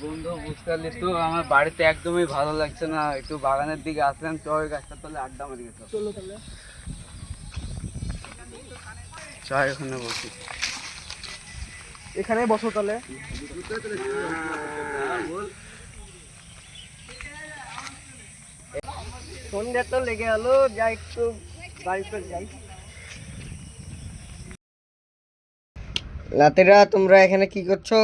বন্ধু বুঝতে পারলি তো, আমার বাড়িতে একদমই ভালো লাগছে না। একটু বাগানের দিকে আসলাম, চয় গাছটা তলে আড্ডা মারি গেছে। চলো তাহলে চয় ওখানে বসি। এখানে বসো তাহলে। সন্ধ্যা তো লেগে গেলো, যাই একটু বাড়িতে যাই। লাতেরা তোমরা এখানে কি করছো?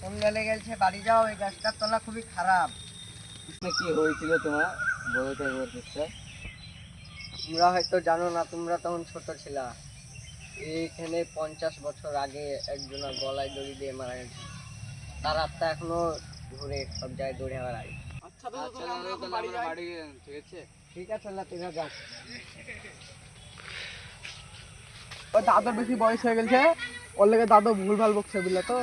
সন্ধ্যা লেগে গেছে, বাড়ি যাও। এই গাছটার তলা খুবই খারাপ। কি হয়েছিল তোমার, বলো তো একবার চেষ্টা। তোমরা হয়তো জানো না, তোমরা তখন ছোট ছিলা। এইখানে 50 বছর আগে একজনের গলায় দড়ি দিয়ে মারা গেছে। তার আত্মা এখনো ঘুরে সব জায়গায় দৌড়ে বেড়ায়। আচ্ছা আমরা বাড়ি, ঠিক আছে? ঠিক আছে, লাতেরা যাও। ওই দাদুর বেশি বয়স হয়ে গেছে, ওর লেগে দাদু ভুলভাল বকছে বুঝলে তো।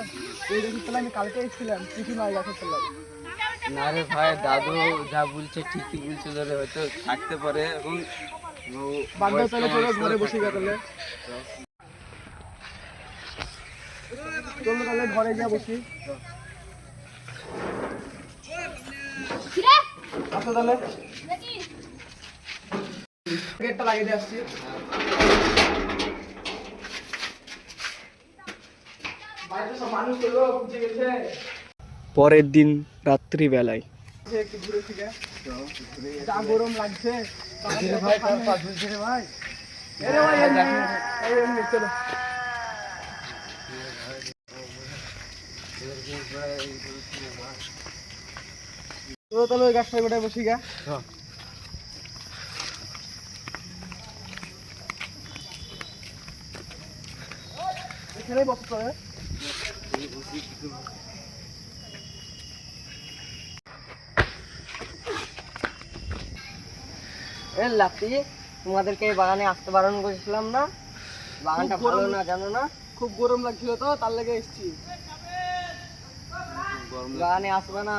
এই দেখি তাহলে আমি কালকে এসেছিলাম, কিছু নয় গাছে চললাম। না রে ভাই, দাদু যা বলছে ঠিকই বলছিল রে, হয়তো থাকতে পারে এখন। বান্ধব তাহলে চলো ঘরে বসে গেল। চলো তাহলে ঘরে যা বসি। আসো তাহলে, গেটটা লাগিয়ে দিয়ে আসছি। বাড়িতে সব মানুষ চলো, বুঝে গেছে। পরের দিন রাত্রি বেলায় একটু ঘুরে ফিরে, যা গরম লাগছে ভাই। ভাই চলো তো তাহলে ওই গাছটা গোটায় বসি গা। এখানে বসতে হবে। লাতি, তোমাদেরকে এই বাগানে আসতে বারণ করেছিলাম না? বাগানটা ভালো না, জানো না? খুব গরম লাগছিল তো, তার লেগে এসেছি। বাগানে আসবে না,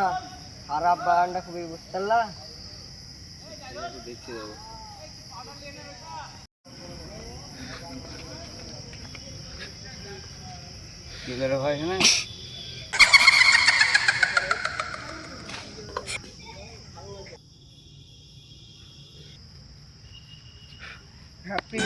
খারাপ বাগানটা খুবই, বুঝতে পারলা? দেখতে যাবো। কি করে ভাই এখানে? হ্যাপি